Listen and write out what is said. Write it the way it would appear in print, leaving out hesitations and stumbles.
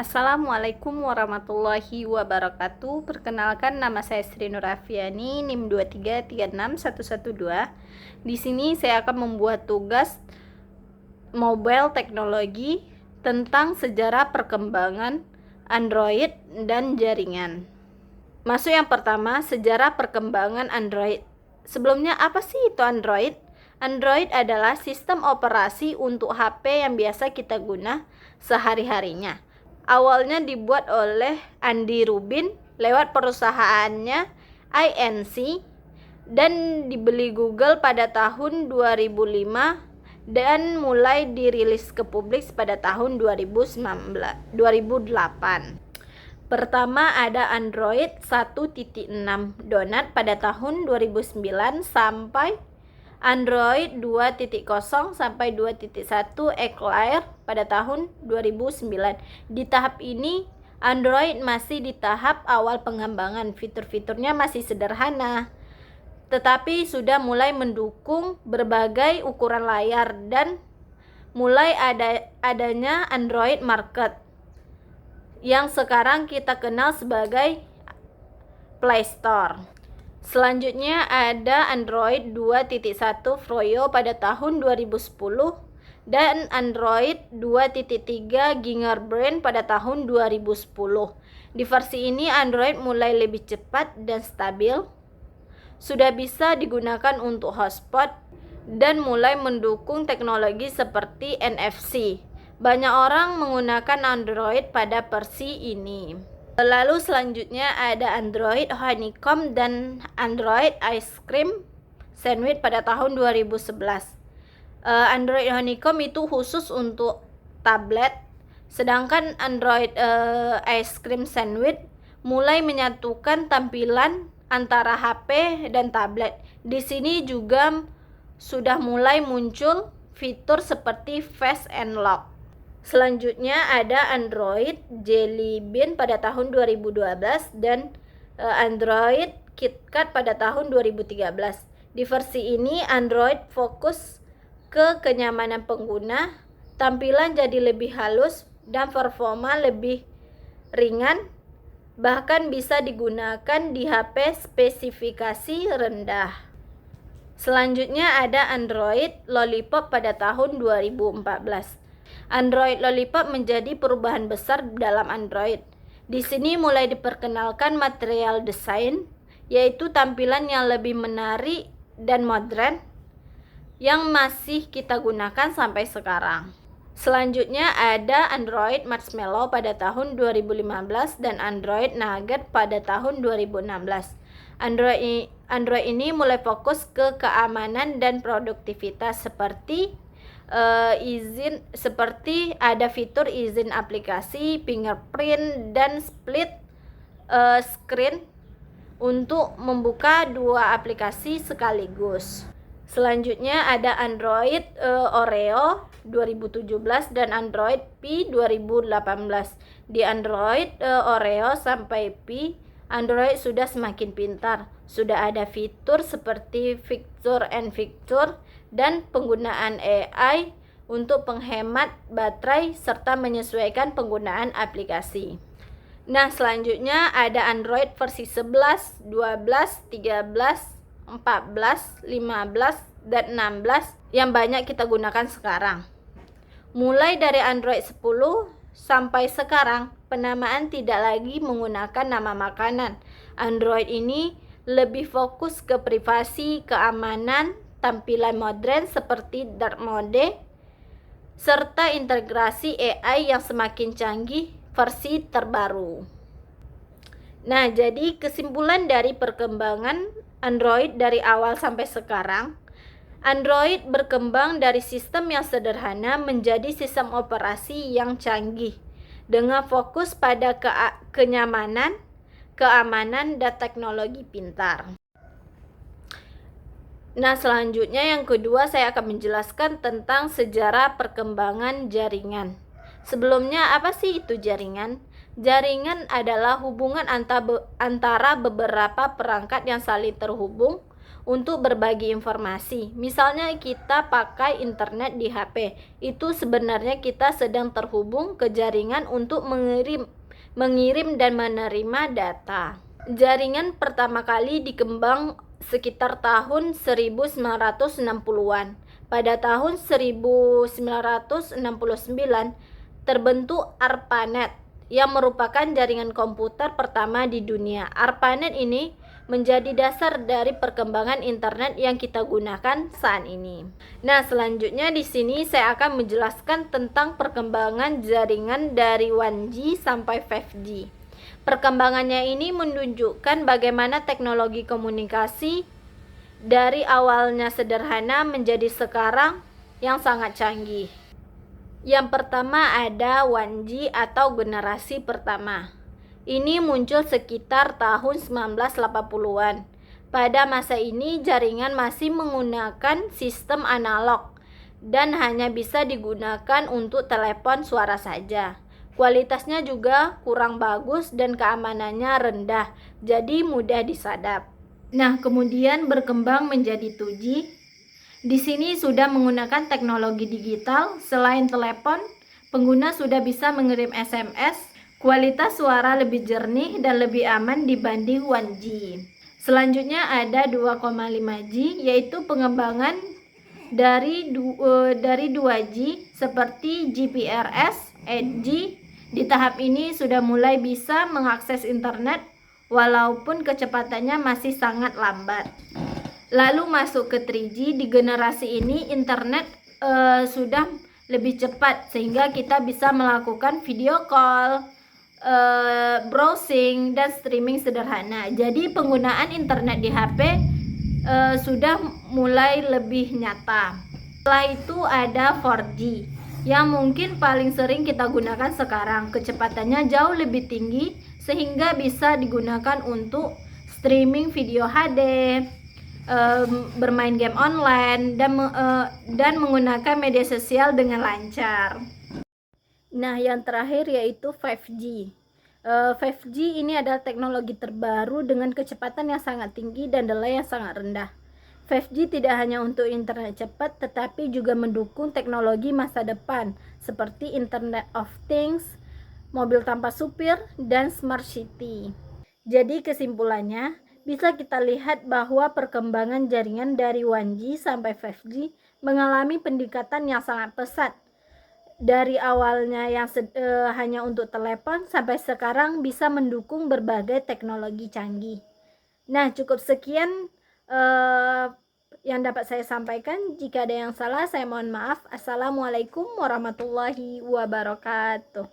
Assalamualaikum warahmatullahi wabarakatuh. Perkenalkan, nama saya Sri Nur Afiani, NIM 2336112. Di sini saya akan membuat tugas mobile teknologi tentang sejarah perkembangan Android dan jaringan. Masuk yang pertama, sejarah perkembangan Android. Sebelumnya, apa sih itu Android? Android adalah sistem operasi untuk HP yang biasa kita guna sehari-harinya. Awalnya dibuat oleh Andy Rubin lewat perusahaannya INC dan dibeli Google pada tahun 2005 dan mulai dirilis ke publik pada tahun 2008. Pertama ada Android 1.6 Donut pada tahun 2009 sampai Android 2.0 sampai 2.1 Eclair pada tahun 2009. Di tahap ini Android masih di tahap awal pengembangan, fitur-fiturnya masih sederhana, tetapi sudah mulai mendukung berbagai ukuran layar dan mulai adanya Android Market yang sekarang kita kenal sebagai Play Store. Selanjutnya ada Android 2.1 Froyo pada tahun 2010 dan Android 2.3 Gingerbread pada tahun 2010. Di versi ini Android mulai lebih cepat dan stabil, sudah bisa digunakan untuk hotspot dan mulai mendukung teknologi seperti NFC. Banyak orang menggunakan Android pada versi ini. Lalu selanjutnya ada Android Honeycomb dan Android Ice Cream Sandwich pada tahun 2011. Android Honeycomb itu khusus untuk tablet, sedangkan Android Ice Cream Sandwich mulai menyatukan tampilan antara HP dan tablet. Di sini juga sudah mulai muncul fitur seperti Face Unlock. Selanjutnya ada Android Jelly Bean pada tahun 2012 dan Android KitKat pada tahun 2013. Di versi ini Android fokus ke kenyamanan pengguna, tampilan jadi lebih halus dan performa lebih ringan, bahkan bisa digunakan di HP spesifikasi rendah. Selanjutnya ada Android Lollipop pada tahun 2014. Android Lollipop menjadi perubahan besar dalam Android. Di sini mulai diperkenalkan material desain, yaitu tampilan yang lebih menarik dan modern yang masih kita gunakan sampai sekarang. Selanjutnya ada Android Marshmallow pada tahun 2015 dan Android Nugget pada tahun 2016. Android ini mulai fokus ke keamanan dan produktivitas seperti ada fitur izin aplikasi, fingerprint, dan split screen untuk membuka dua aplikasi sekaligus. Selanjutnya ada Android Oreo 2017 dan Android P 2018. Di Android Oreo sampai P, Android sudah semakin pintar. Sudah ada fitur seperti Picture and Picture dan penggunaan AI untuk penghemat baterai serta menyesuaikan penggunaan aplikasi. Nah, selanjutnya ada Android versi 11, 12, 13, 14, 15, dan 16 yang banyak kita gunakan sekarang. Mulai dari Android 10 sampai sekarang, penamaan tidak lagi menggunakan nama makanan. Android ini lebih fokus ke privasi, keamanan, tampilan modern seperti dark mode, serta integrasi AI yang semakin canggih versi terbaru. Nah, jadi kesimpulan dari perkembangan Android dari awal sampai sekarang, Android berkembang dari sistem yang sederhana menjadi sistem operasi yang canggih dengan fokus pada kenyamanan, keamanan, dan teknologi pintar. Nah, selanjutnya yang kedua saya akan menjelaskan tentang sejarah perkembangan jaringan. Sebelumnya, apa sih itu jaringan? Jaringan adalah hubungan antara beberapa perangkat yang saling terhubung untuk berbagi informasi. Misalnya kita pakai internet di HP, itu sebenarnya kita sedang terhubung ke jaringan untuk mengirim dan menerima data. Jaringan pertama kali dikembang sekitar tahun 1960-an. Pada tahun 1969 terbentuk ARPANET yang merupakan jaringan komputer pertama di dunia. ARPANET ini menjadi dasar dari perkembangan internet yang kita gunakan saat ini. Nah, selanjutnya di sini saya akan menjelaskan tentang perkembangan jaringan dari 1G sampai 5G. Perkembangannya ini menunjukkan bagaimana teknologi komunikasi dari awalnya sederhana menjadi sekarang yang sangat canggih. Yang pertama ada 1G atau generasi pertama. Ini muncul sekitar tahun 1980-an. Pada masa ini jaringan masih menggunakan sistem analog dan hanya bisa digunakan untuk telepon suara saja. Kualitasnya juga kurang bagus dan keamanannya rendah, jadi mudah disadap. Nah, kemudian berkembang menjadi 2G. Di sini sudah menggunakan teknologi digital. Selain telepon, pengguna sudah bisa mengirim SMS. Kualitas suara lebih jernih dan lebih aman dibanding 1G. Selanjutnya ada 2,5G, yaitu pengembangan dari 2G seperti GPRS, 8G. Di tahap ini sudah mulai bisa mengakses internet walaupun kecepatannya masih sangat lambat. Lalu masuk ke 3G. Di generasi ini internet sudah lebih cepat sehingga kita bisa melakukan video call, browsing dan streaming sederhana. Jadi penggunaan internet di HP sudah mulai lebih nyata. Setelah itu ada 4G yang mungkin paling sering kita gunakan sekarang. Kecepatannya jauh lebih tinggi sehingga bisa digunakan untuk streaming video HD, bermain game online, dan menggunakan media sosial dengan lancar. Nah, yang terakhir yaitu 5G. 5G ini adalah teknologi terbaru dengan kecepatan yang sangat tinggi dan delay yang sangat rendah. 5G tidak hanya untuk internet cepat, tetapi juga mendukung teknologi masa depan seperti Internet of Things, mobil tanpa supir, dan smart city. Jadi kesimpulannya, bisa kita lihat bahwa perkembangan jaringan dari 1G sampai 5G mengalami peningkatan yang sangat pesat. Dari awalnya yang hanya untuk telepon sampai sekarang bisa mendukung berbagai teknologi canggih. Nah, cukup sekian yang dapat saya sampaikan. Jika ada yang salah, saya mohon maaf. Assalamualaikum warahmatullahi wabarakatuh.